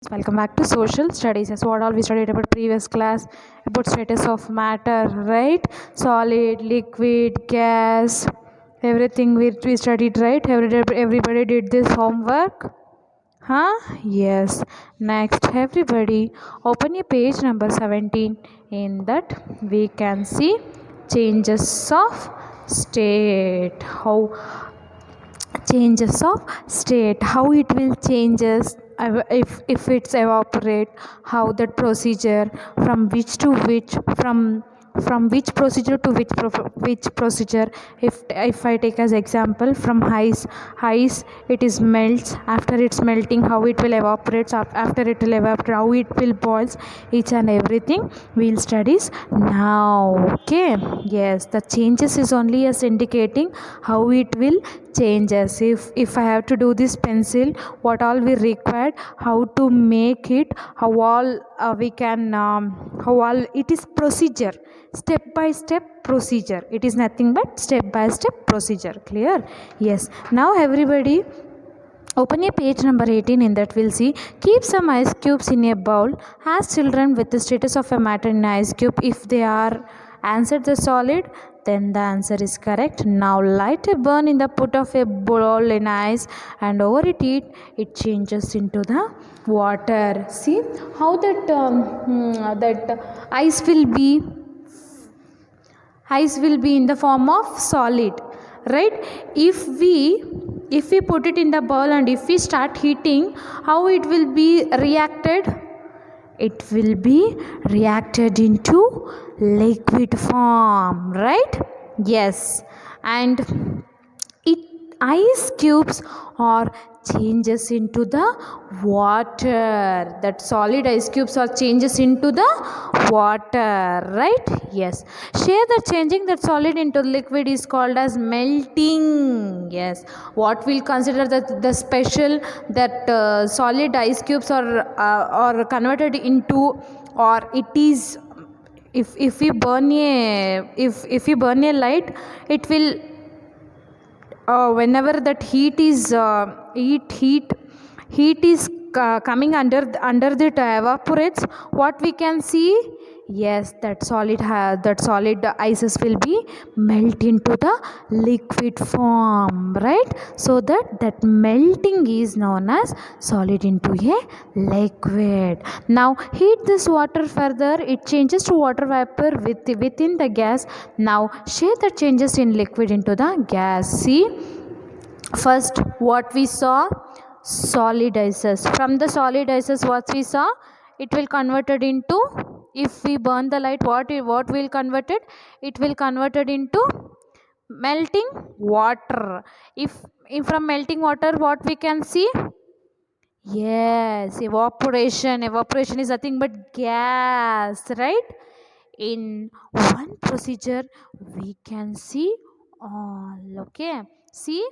Welcome back to social studies. As what all we studied about previous class about status of matter, right? Solid, liquid, gas, everything we studied, right? Everybody did this homework, huh? Yes. Next, everybody open your page number 17. In that we can see changes of state. How changes of state, how it will changes if it's evaporate, how that procedure, from which to which, from which procedure to which procedure. If I take as example from ice, it is melts. After it's melting, how it will evaporate. After it will evaporate, how it will boils. Each and everything we'll studies now. Okay, yes, the changes is only as indicating how it will changes. If I have to do this pencil, what all we required, how to make it, how all we can how all it is procedure, step by step procedure. It is nothing but step by step procedure. Clear? Yes. Now everybody open a page number 18. In that we'll see keep some ice cubes in a bowl. Ask children with the status of a matter in ice cube. If they are answered the solid, then the answer is correct. Now light a burn in the put of a bowl in ice, and over it changes into the water. See how that ice will be in the form of solid, right? If we put it in the bowl and if we start heating, how it will be reacted? It will be reacted into liquid form, right? Yes. And it ice cubes are changes into the water. That solid ice cubes are changes into the water, right? Yes. Share the changing that solid into liquid is called as melting. Yes. What we'll consider that the special that solid ice cubes are converted into, or it is, if we burn a light, it will whenever that heat is coming under the evaporates, what we can see? Yes, that solid ices will be melt into the liquid form, right? So that melting is known as solid into a liquid. Now heat this water further, it changes to water vapor within the gas. Now share the changes in liquid into the gas. See, first what we saw, solid ices. From the solid ices, what we saw, it will converted into, if we burn the light, what will convert it will converted into melting water. If from melting water, what we can see? Yes, evaporation is nothing but gas, right? In one procedure we can see all. Okay, see,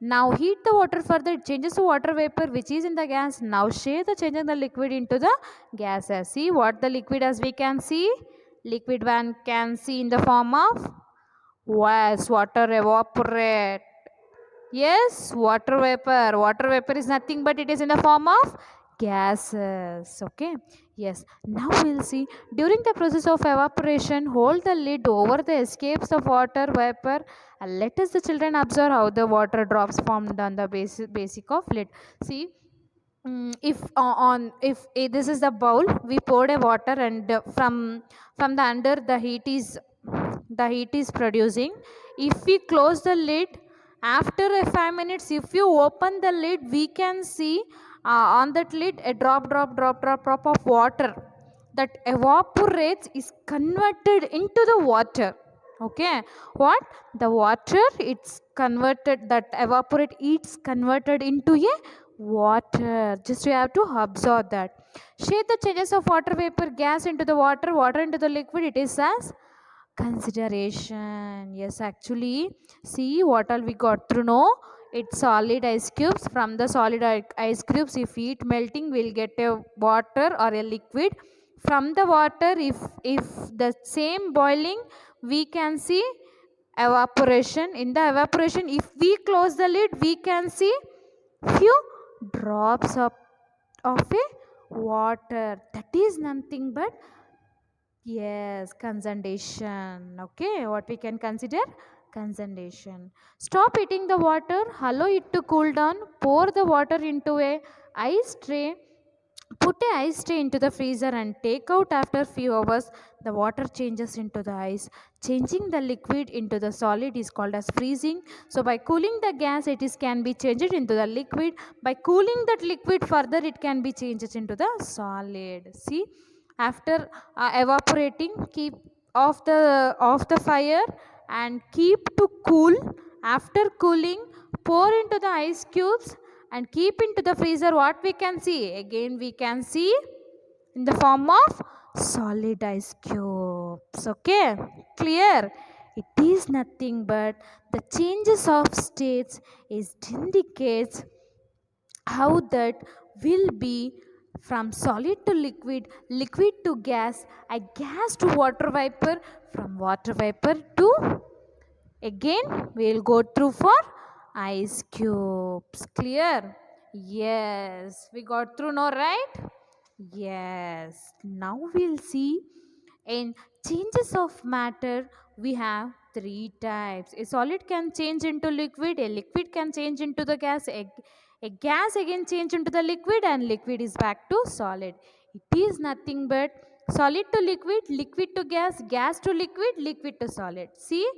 now heat the water further, it changes to water vapor which is in the gas. Now share the change in the liquid into the gases. See what the liquid, as we can see, liquid one can see in the form of water evaporate. Yes, water vapor. Water vapor is nothing but it is in the form of gases. Okay. Yes. Now we'll see during the process of evaporation, hold the lid over the escapes of water vapor and let us the children observe how the water drops formed on the basic of lid. See, if this is the bowl, we poured a water, and from the under the heat is producing. If we close the lid, after a 5 minutes, if you open the lid, we can see on that lid a drop of water that evaporates, is converted into the water. Okay, what the water, it's converted, that evaporate, it's converted into a water. Just you have to observe that. Share the changes of water vapor, gas into the water into the liquid, it is as consideration. Yes, actually, see what all we got to know. It's solid ice cubes. From the solid ice cubes, if heat melting, we'll get a water or a liquid. From the water, if the same boiling, we can see evaporation. In the evaporation, if we close the lid, we can see few drops of a water. That is nothing but, yes, condensation. Okay, what we can consider? Condensation. Stop heating the water, allow it to cool down, pour the water into a ice tray, put a ice tray into the freezer and take out after few hours. The water changes into the ice. Changing the liquid into the solid is called as freezing. So by cooling the gas, it is can be changed into the liquid. By cooling that liquid further, it can be changed into the solid. See, after evaporating, keep off the fire and keep to cool. After cooling, pour into the ice cubes and keep into the freezer. What we can see? Again we can see in the form of solid ice cubes. Okay, clear? It is nothing but the changes of states is indicates how that will be from solid to liquid, liquid to gas, a gas to water vapor, from water vapor to, again we will go through for ice cubes. Clear? Yes, we got through now, right? Yes. Now we'll see in changes of matter we have three types. A solid can change into liquid, a liquid can change into the gas, a gas again change into the liquid, and liquid is back to solid. It is nothing but solid to liquid, liquid to gas, gas to liquid, liquid to solid. See,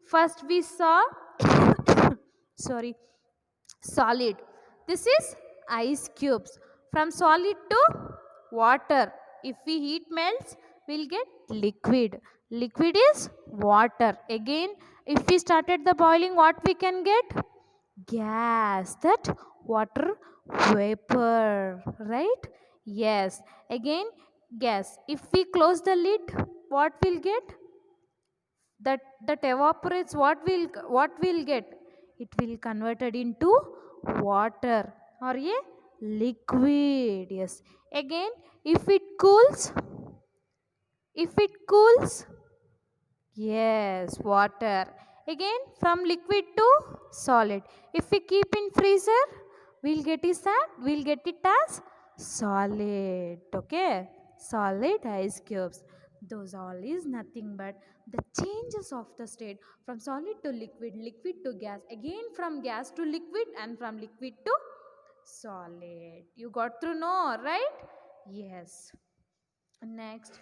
first we saw sorry, solid. This is ice cubes. From solid to water. If we heat melts, we'll get liquid. Liquid is water. Again, if we started the boiling, what we can get? Gas. That water vapor. Right? Yes. Again, gas. If we close the lid, what we'll get? That evaporates. What will get? It will converted into water or a liquid. Yes, again, if it cools, if it cools, yes, water. Again, from liquid to solid. If we keep in freezer, we'll get it as solid. Okay, solid ice cubes. Those all is nothing but the changes of the state from solid to liquid, liquid to gas, again from gas to liquid, and from liquid to solid. You got through, no, right? Yes. Next,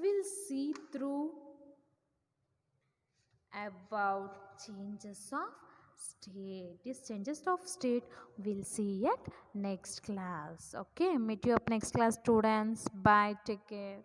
we'll see through about changes of state. These changes of state we'll see at next class. Okay, meet you up next class, students. Bye, take care.